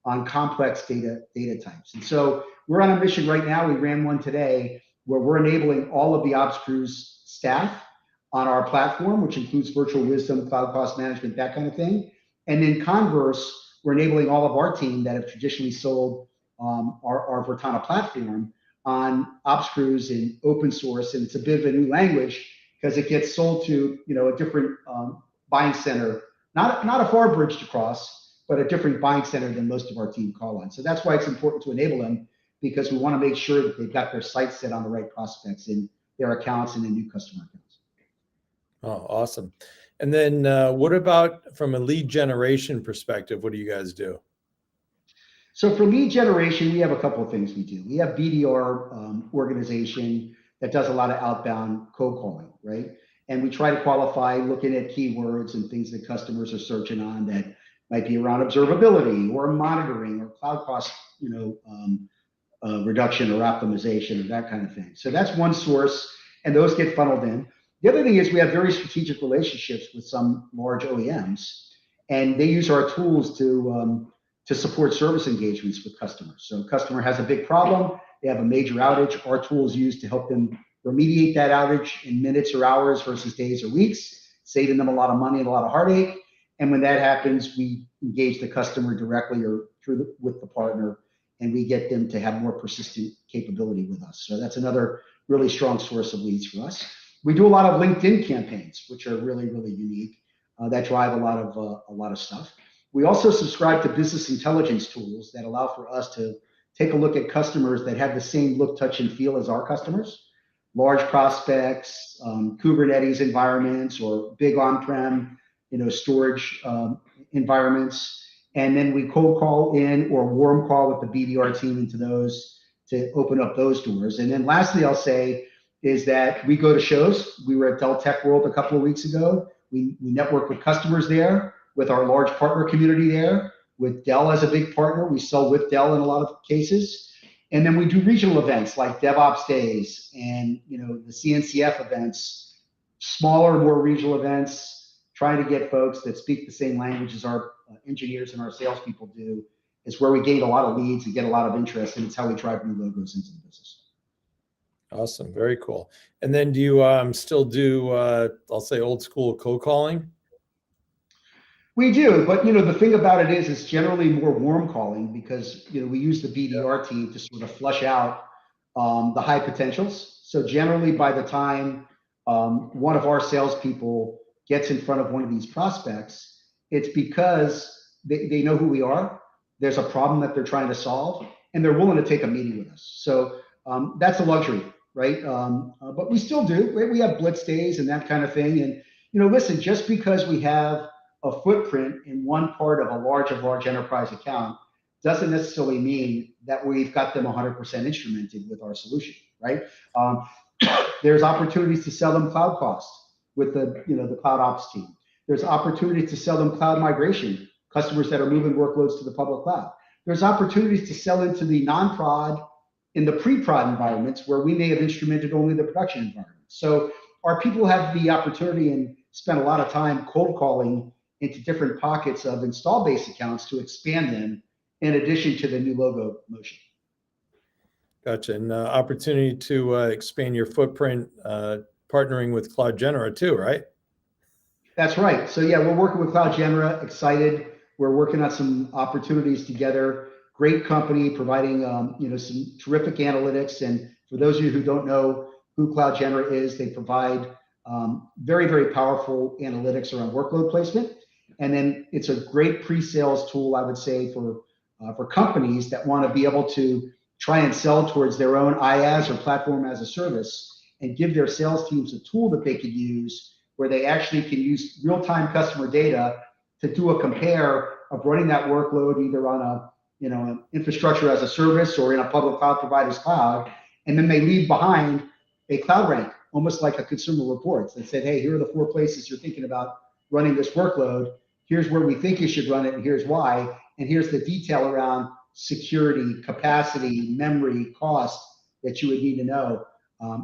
on complex data types. And so we're on a mission right now. We ran one today where we're enabling all of the Ops Cruise staff on our platform, which includes Virtual Wisdom, Cloud Cost Management, that kind of thing. And then converse, we're enabling all of our team that have traditionally sold our Virtana platform on Ops Cruise in open source. And it's a bit of a new language because it gets sold to a different buying center, not a far bridge to cross, but a different buying center than most of our team call on. So that's why it's important to enable them, because we want to make sure that they've got their sights set on the right prospects in their accounts and in new customer accounts. Oh, awesome. And then what about from a lead generation perspective? What do you guys do? So for lead generation, we have a couple of things we do. We have BDR organization that does a lot of outbound cold calling, right? And we try to qualify looking at keywords and things that customers are searching on that might be around observability or monitoring or cloud cost, reduction or optimization or that kind of thing. So that's one source, and those get funneled in. The other thing is we have very strategic relationships with some large OEMs, and they use our tools to support service engagements with customers. So a customer has a big problem, they have a major outage, our tools used to help them remediate that outage in minutes or hours versus days or weeks, saving them a lot of money and a lot of heartache. And when that happens, we engage the customer directly or with the partner, and we get them to have more persistent capability with us. So that's another really strong source of leads for us. We do a lot of LinkedIn campaigns, which are really, really unique, that drive a lot of stuff. We also subscribe to business intelligence tools that allow for us to take a look at customers that have the same look, touch, and feel as our customers, large prospects, Kubernetes environments, or big on-prem, storage environments. And then we cold call in or warm call with the BDR team into those to open up those doors. And then lastly, I'll say is that we go to shows. We were at Dell Tech World a couple of weeks ago. We network with customers there, with our large partner community there, with Dell as a big partner. We sell with Dell in a lot of cases. And then we do regional events like DevOps Days and the CNCF events, smaller, more regional events, trying to get folks that speak the same language as our engineers and our salespeople do, is where we gain a lot of leads and get a lot of interest, and it's how we drive new logos into the business. Awesome. Very cool. And then do you still do, I'll say, old school cold calling? We do, but the thing about it is generally more warm calling because we use the BDR team to sort of flush out the high potentials. So generally by the time one of our salespeople gets in front of one of these prospects, it's because they know who we are. There's a problem that they're trying to solve, and they're willing to take a meeting with us. So that's a luxury, right? But we still do, right? We have blitz days and that kind of thing. And, listen, just because we have a footprint in one part of a large enterprise account doesn't necessarily mean that we've got them 100% instrumented with our solution, right? There's opportunities to sell them cloud costs with the cloud ops team. There's opportunities to sell them cloud migration, customers that are moving workloads to the public cloud. There's opportunities to sell into the non-prod in the pre-prod environments where we may have instrumented only the production environment. So our people have the opportunity and spend a lot of time cold calling into different pockets of install base accounts to expand them in addition to the new logo motion. Gotcha. And opportunity to expand your footprint, partnering with Cloud Genera too, right? That's right. So yeah, we're working with Cloud Genera, excited. We're working on some opportunities together. Great company providing some terrific analytics. And for those of you who don't know who Cloud Genera is, they provide very, very powerful analytics around workload placement. And then it's a great pre-sales tool, I would say, for companies that want to be able to try and sell towards their own IaaS or platform as a service and give their sales teams a tool that they could use where they actually can use real-time customer data to do a compare of running that workload either on an infrastructure as a service or in a public cloud provider's cloud. And then they leave behind a cloud rank, almost like a consumer reports that said, hey, here are the 4 places you're thinking about running this workload. Here's where we think you should run it, and here's why. And here's the detail around security, capacity, memory, cost that you would need to know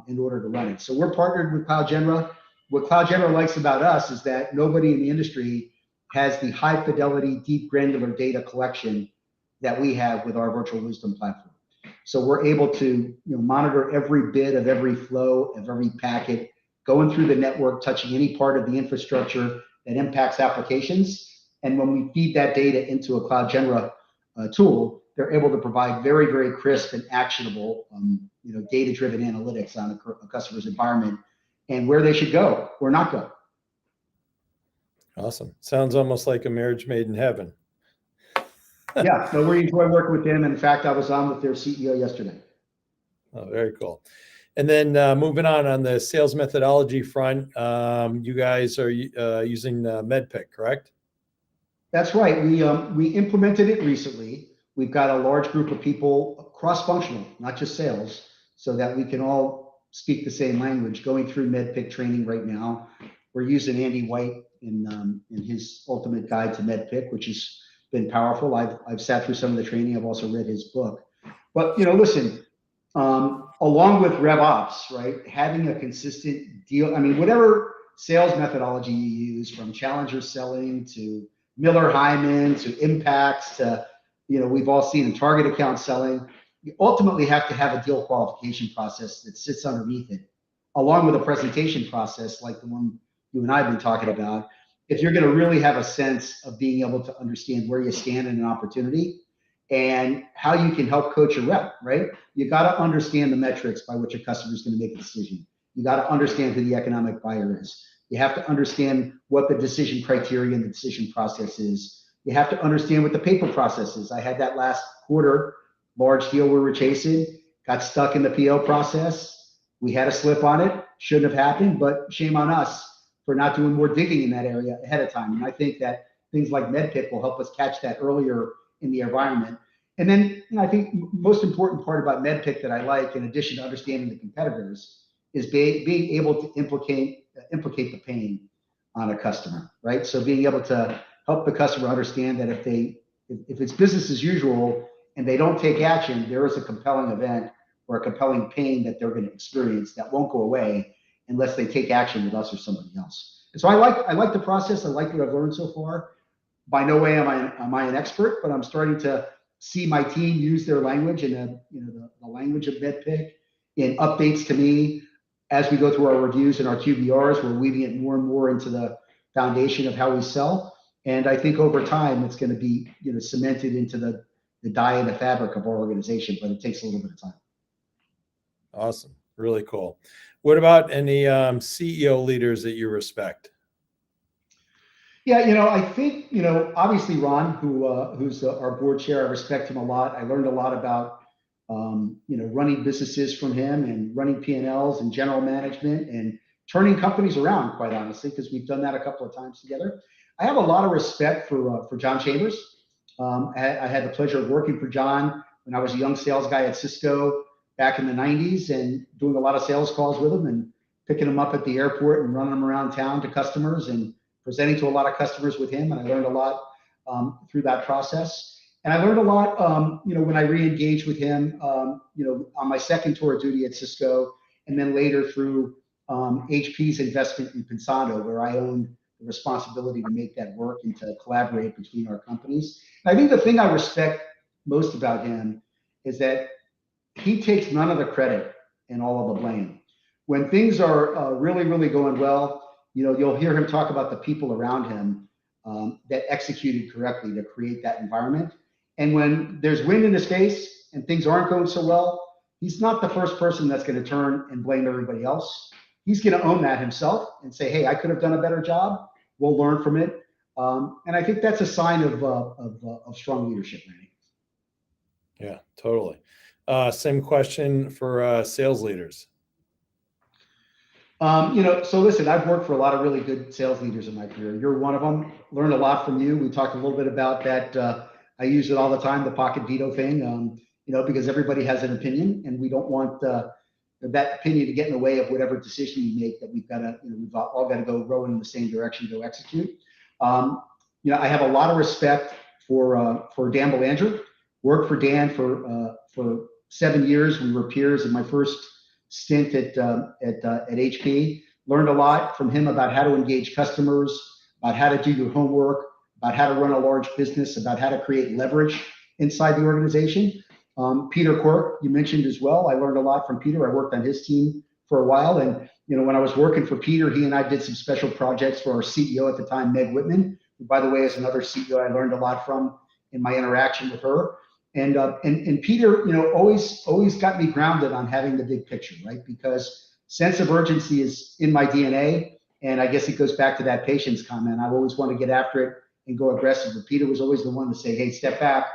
in order to run it. So we're partnered with Cloud Genera. What Cloud Genera likes about us is that nobody in the industry has the high fidelity, deep granular data collection that we have with our Virtual Wisdom platform. So we're able to monitor every bit of every flow of every packet going through the network, touching any part of the infrastructure that impacts applications. And when we feed that data into a Cloud Genera tool, they're able to provide very, very crisp and actionable, data-driven analytics on a customer's environment and where they should go or not go. Awesome. Sounds almost like a marriage made in heaven. Yeah, so we enjoy working with them. In fact, I was on with their CEO yesterday. Oh, very cool. And then moving on the sales methodology front, you guys are using MEDPIC, correct? That's right. We implemented it recently. We've got a large group of people, cross-functional, not just sales, so that we can all speak the same language, going through MEDPIC training right now. We're using Andy White in his ultimate guide to MEDPIC, which has been powerful. I've sat through some of the training. I've also read his book. But listen, along with RevOps, right, having a consistent deal. I mean, whatever sales methodology you use, from challenger selling to Miller Hyman to impacts to we've all seen in target account selling, you ultimately have to have a deal qualification process that sits underneath it, along with a presentation process like the one you and I have been talking about. If you're going to really have a sense of being able to understand where you stand in an opportunity and how you can help coach a rep, right? You got to understand the metrics by which a customer is going to make a decision. You got to understand who the economic buyer is. You have to understand what the decision criteria and the decision process is. You have to understand what the paper process is. I had that last quarter, large deal we were chasing, got stuck in the PO process. We had a slip on it. Shouldn't have happened, but shame on us for not doing more digging in that area ahead of time. And I think that things like MEDPIC will help us catch that earlier in the environment. And then I think most important part about MEDPIC that I like, in addition to understanding the competitors, is being able to implicate the pain on a customer, right? So being able to help the customer understand that if it's business as usual and they don't take action, there is a compelling event or a compelling pain that they're going to experience that won't go away unless they take action with us or somebody else. And so I like the process. I like what I've learned so far. By no way am I an expert, but I'm starting to see my team use their language and the language of MEDPIC in updates to me as we go through our reviews and our QBRs. We're weaving it more and more into the foundation of how we sell. And I think over time it's going to be cemented into the dye and the fabric of our organization, but it takes a little bit of time. Awesome. Really cool. What about any CEO leaders that you respect? Yeah, I think, obviously Ron, who's our board chair, I respect him a lot. I learned a lot about, running businesses from him and running P&Ls and general management and turning companies around, quite honestly, because we've done that a couple of times together. I have a lot of respect for John Chambers. I had the pleasure of working for John when I was a young sales guy at Cisco back in the 90s and doing a lot of sales calls with him and picking him up at the airport and running him around town to customers and presenting to a lot of customers with him. And I learned a lot through that process. And I learned a lot, when I re-engaged with him, on my second tour of duty at Cisco, and then later through HP's investment in Pensando, where I owned the responsibility to make that work and to collaborate between our companies. And I think the thing I respect most about him is that he takes none of the credit and all of the blame. When things are really, really going well, you'll hear him talk about the people around him that executed correctly to create that environment. And when there's wind in his face and things aren't going so well, he's not the first person that's going to turn and blame everybody else. He's going to own that himself and say, hey, I could have done a better job. We'll learn from it. And I think that's a sign of strong leadership, Randy. Yeah, totally. Same question for sales leaders. So listen, I've worked for a lot of really good sales leaders in my career. You're one of them. Learned a lot from you. We talked a little bit about that. I use it all the time, the pocket veto thing, because everybody has an opinion and we don't want that opinion to get in the way of whatever decision you make that we've all got to go rowing in the same direction, go execute. I have a lot of respect for Dan Belanger. Worked for Dan for 7 years. We were peers in my first stint at HP. Learned a lot from him about how to engage customers, about how to do your homework, about how to run a large business, about how to create leverage inside the organization. Peter Quirk, you mentioned as well. I learned a lot from Peter. I worked on his team for a while. And, when I was working for Peter, he and I did some special projects for our CEO at the time, Meg Whitman, who, by the way, is another CEO I learned a lot from in my interaction with her. And Peter, always got me grounded on having the big picture, right? Because sense of urgency is in my DNA. And I guess it goes back to that patience comment. I always want to get after it and go aggressive. But Peter was always the one to say, hey, step back,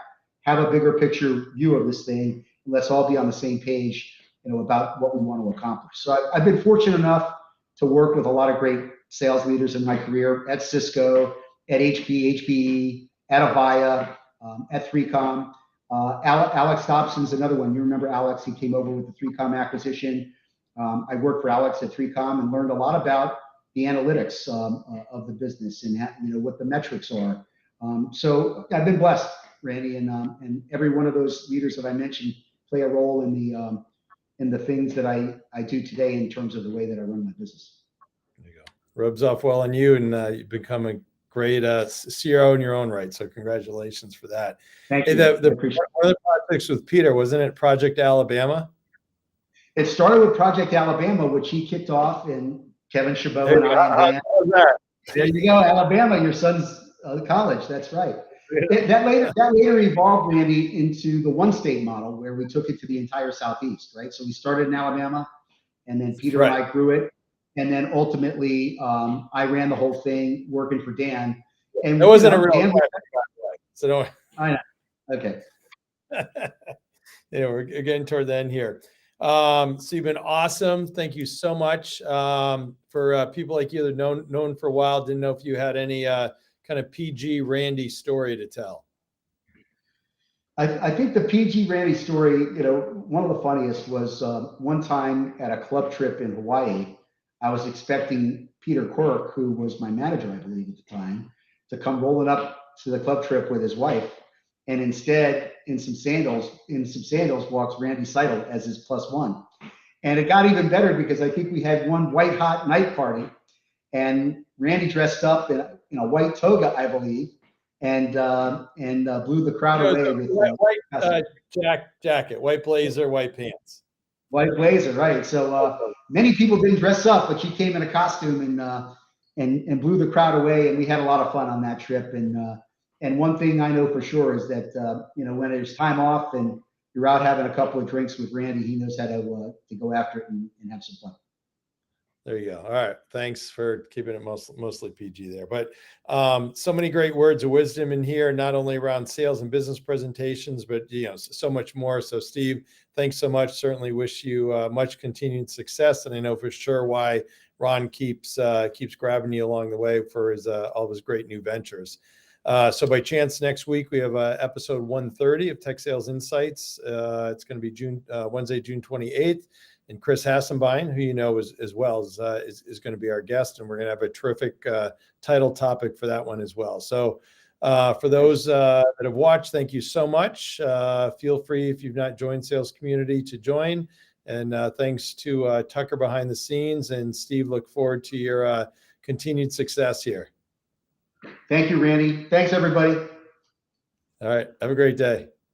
have a bigger picture view of this thing, and let's all be on the same page, about what we want to accomplish. So I've been fortunate enough to work with a lot of great sales leaders in my career at Cisco, at HP, HPE, at Avaya, at 3Com. Alex Dobson's another one. You remember Alex? He came over with the 3Com acquisition. I worked for Alex at 3Com and learned a lot about the analytics of the business and what the metrics are. So I've been blessed, Randy, and every one of those leaders that I mentioned play a role in the things that I do today in terms of the way that I run my business. There you go. Rubs off well on you, and you've become a great CRO in your own right. So congratulations for that. Thank you. The other projects with Peter, wasn't it Project Alabama? It started with Project Alabama, which he kicked off, and Kevin Chabot and I and Dan. There you go, Alabama, your son's college. That's right. That later evolved, Randy, into the one-state model where we took it to the entire Southeast, right? So we started in Alabama, and then Peter and I grew it, and then ultimately I ran the whole thing working for Dan. And it wasn't a real question, by the way. So don't. I know. Okay. We're getting toward the end here. So you've been awesome. Thank you so much. For people like you that known for a while, didn't know if you had any kind of PG Randy story to tell. I think the PG Randy story, one of the funniest was one time at a club trip in Hawaii. I was expecting Peter Quirk, who was my manager, I believe at the time, to come rolling up to the club trip with his wife. And instead, in some sandals walks Randy Seidel as his +1. And it got even better because I think we had one white hot night party, and Randy dressed up in a white toga, I believe, and blew the crowd away with white jacket, white blazer, white pants. White blazer, right? So many people didn't dress up, but she came in a costume and blew the crowd away, and we had a lot of fun on that trip. And one thing I know for sure is that when there's time off and you're out having a couple of drinks with Randy, he knows how to go after it and have some fun. There you go. All right. Thanks for keeping it mostly PG there. But so many great words of wisdom in here, not only around sales and business presentations, but so much more. So Steve, thanks so much. Certainly wish you much continued success. And I know for sure why Ron keeps grabbing you along the way for all of his great new ventures. So by chance, next week we have episode 130 of Tech Sales Insights. It's going to be Wednesday, June 28th. And Chris Hassenbein, who you know as well, is going to be our guest, and we're going to have a terrific title topic for that one as well. So for those that have watched, thank you so much. Feel free, if you've not joined Sales Community, to join. And thanks to Tucker behind the scenes, and Steve, look forward to your continued success here. Thank you, Randy. Thanks, everybody. All right. Have a great day.